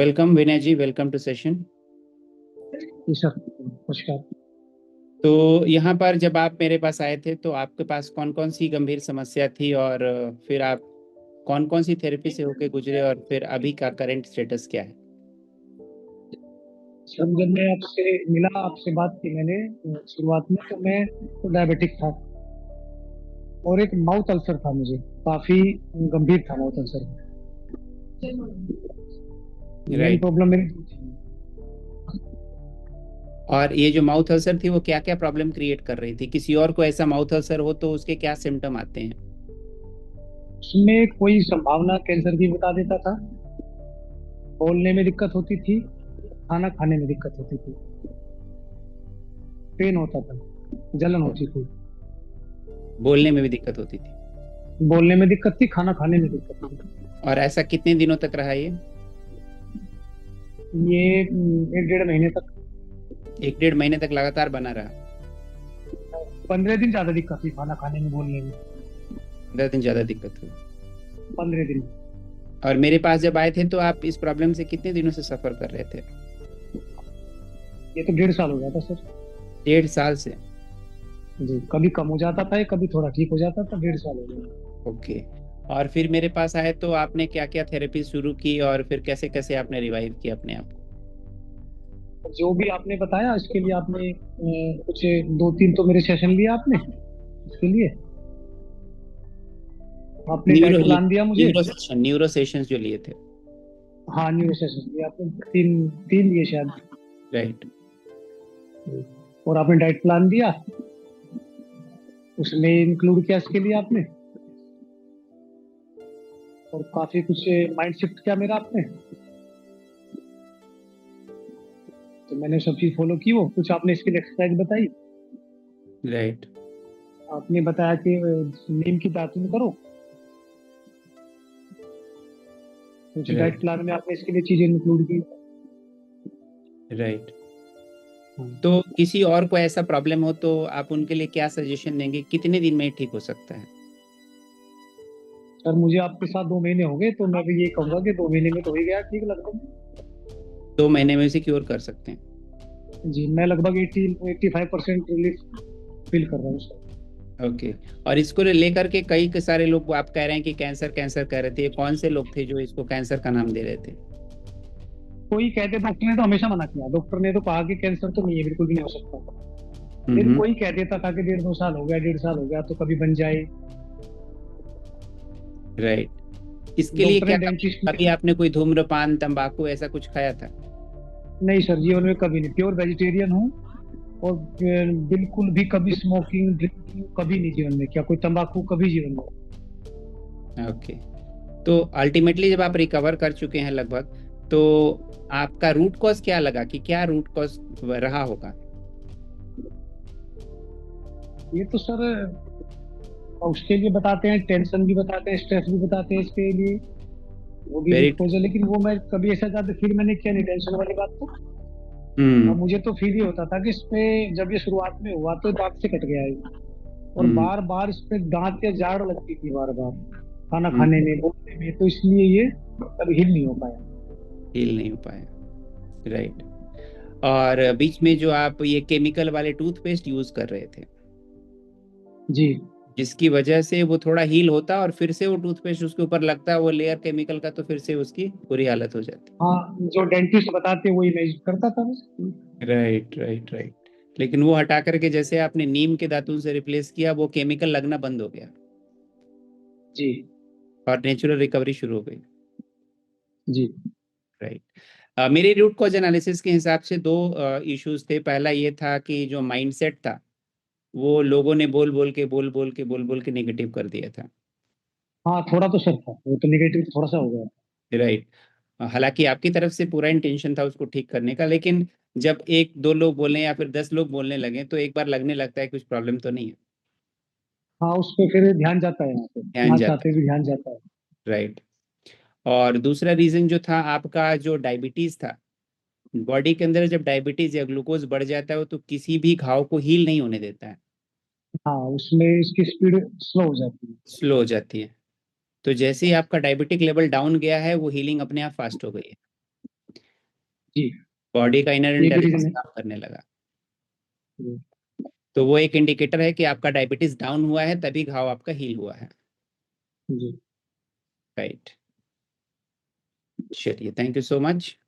Welcome Vinay ji, welcome to session. जी sir, नमस्कार। तो यहाँ पर जब आप मेरे पास आए थे तो आपके पास कौन कौन सी गंभीर समस्या थी, और फिर आप कौन कौन सी थेरेपी से होके गुजरे, और फिर अभी का करंट स्टेटस क्या है? सर, जब मैं आपसे मिला, आपसे बात की मैंने शुरुआत में, तो मैं तो डायबिटिक था और एक माउथ अल्सर था मुझे। काफी गंभीर था mouth ulcer. Main right. Problem मेरी दो थी। और ये जो माउथ अल्सर थी वो क्या क्या प्रॉब्लम क्रिएट कर रही थी? किसी और को ऐसा माउथ अल्सर हो तो उसके क्या सिम्टम आते हैं? उसमें कोई संभावना कैंसर की बता देता था। बोलने में दिक्कत होती थी, खाना खाने में दिक्कत होती थी, पेन होता था, जलन होती थी। बोलने में भी दिक्कत होती थी? बोलने में दिक्कत थी, खाना खाने में दिक्कत थी। और ऐसा कितने दिनों तक रहा ये? ये 1 डेढ़ महीने तक। 1 डेढ़ महीने तक लगातार बना रहा? 15 दिन ज्यादा दिक्कत थी खाना खाने में, बोलने में। 10 दिन ज्यादा दिक्कत हुई? 15 दिन। और मेरे पास जब आए थे तो आप इस प्रॉब्लम से कितने दिनों से सफर कर रहे थे? ये तो 1.5 साल हो गया था सर। 1.5 साल से? जी, कभी कम हो जाता था, कभी थोड़ा ठीक हो जाता था। 1.5 साल हो गया। ओके। और फिर मेरे पास आए तो आपने क्या क्या थेरेपी शुरू की, और फिर कैसे कैसे आपने रिवाइव किया अपने आप को? जो भी आपने बताया इसके लिए आपने कुछ 2-3 तो मेरे सेशन लिए आपने इसके लिए। आपने न्यूरो डाइट प्लान दिया मुझे। न्यूरो सेशंस जो लिए थे? हाँ, न्यूरो सेशन लिए आपने। तीन तीन लिए शायद। राइट। और आपने डाइट प्लान दिया, उसमें इंक्लूड किया इसके लिए आपने। और काफी कुछ माइंड शिफ्ट किया मेरा आपने। तो मैंने सब चीज फॉलो की। वो कुछ आपने इसके लिए एक्सरसाइज बताई। राइट। आपने बताया कि नीम की दातुन करो। कुछ राइट। डाइट प्लान में आपने इसके लिए चीजें इंक्लूड की। राइट। हाँ। तो किसी और को ऐसा प्रॉब्लम हो तो आप उनके लिए क्या सजेशन देंगे, कितने दिन में ठीक हो सकता है? सर, मुझे आपके साथ 2 महीने हो गए, तो मैं भी ये कहूंगा कि 2 महीने में तो हो ही गया ठीक लगभग। 2 महीने में उसे क्योर कर सकते हैं? जी, मैं लगभग 85% रिलीफ फील कर रहा हूँ सर। ओके। और इसको लेकर के कई के सारे लोग आप कह रहे हैं कि कैंसर कैंसर कह रहे थे, कौन से लोग थे जो इसको कैंसर का नाम दे रहे थे? कोई कहते, डॉक्टर ने तो हमेशा मना किया। डॉक्टर ने तो कहा कि कैंसर तो नहीं है, बिल्कुल भी नहीं हो सकता। फिर हम्म। कोई कह देता था कि 1.5-2 साल हो गया, 1.5 साल हो गया, तो कभी बन जाए। राइट। इसके लिए डॉक्टर ने, क्या कभी डेंटिस्ट ने। कभी आपने कोई धूम्रपान तंबाकू ऐसा कुछ खाया था? नहीं सर, जीवन में कभी नहीं। प्योर वेजिटेरियन हूँ। और बिल्कुल भी कभी स्मोकिंग ड्रिंकिंग कभी नहीं जीवन में किया। कोई तंबाकू कभी जीवन में। ओके। तो अल्टीमेटली जब आप रिकवर कर चुके हैं लगभग, तो आपका रूट कॉज क्या लगा, कि क्या रूट कॉज रहा होगा? ये तो सर, उसके लिए बताते हैं, टेंशन भी बताते हैं, स्ट्रेस भी बताते हैं इसके लिए। वो भी वेरी। रूट कॉज है, लेकिन वो मैं कभी ऐसा ज्यादा फील मैंने किया नहीं, टेंशन वाली बात तो। अब हम्म। मुझे तो फील ही होता था कि इस पे जब ये शुरुआत में हुआ तो दांत से कट गया है। और हम्म। बार बार इस पे दांत या जाड़ लगती थी, बार बार खाना खाने हम्म। में, बोलने में, तो इसलिए ये कभी हिल नहीं हो पाया। हील नहीं हो पाया। राइट। और बीच में जो आप ये केमिकल वाले टूथपेस्ट यूज कर रहे थे, जी। जिसकी वजह से वो थोड़ा हील होता और फिर से वो टूथपेस्ट उसके ऊपर लगता है वो लेयर केमिकल का, तो फिर से उसकी बुरी हालत हो जाती। हाँ, जो डेंटिस्ट बताते वही मैं करता था बस। Right, right, right. लेकिन वो हटा करके जैसे आपने नीम के दातुन से रिप्लेस किया, वो केमिकल लगना बंद हो गया जी। और नेचुरल रिकवरी शुरू हो गई। जी। राइट। मेरे रूट कॉज एनालिसिस के हिसाब से दो इश्यूज थे। पहला ये था कि जो माइंडसेट था वो लोगों ने बोल बोल के नेगेटिव कर दिया था। हाँ, थोड़ा तो सर था, वो तो निगेटिव थोड़ा सा हो गया। राइट। हालांकि आपकी तरफ से पूरा इंटेंशन था उसको ठीक करने का, लेकिन जब एक दो लोग बोले या फिर 10 लोग बोलने लगे तो एक बार लगने लगता है कुछ प्रॉब्लम तो नहीं है। हाँ, उस पर फिर ध्यान जाता है, यहाँ पे ध्यान ना जाता चाहते है। भी ध्यान जाता है। राइट। और दूसरा रीजन जो था आपका, जो डायबिटीज था, बॉडी के अंदर जब डायबिटीज या ग्लूकोज बढ़ जाता है वो तो किसी भी घाव को हील नहीं होने देता है, हाँ, उसमें इसकी स्पीड स्लो हो जाती है। स्लो हो जाती है। तो जैसे ही आपका डायबिटिक लेवल डाउन गया है वो हीलिंग अपने आप फास्ट हो गई है। जी, बॉडी का इनर ये भी रीजन इंटेलिजेंस है। काम करने लगा। जी, तो वो एक इंडिकेटर है कि आपका डायबिटीज डाउन हुआ है, तभी घाव आपका हील हुआ है। जी। राइट, चलिए, थैंक यू सो मच।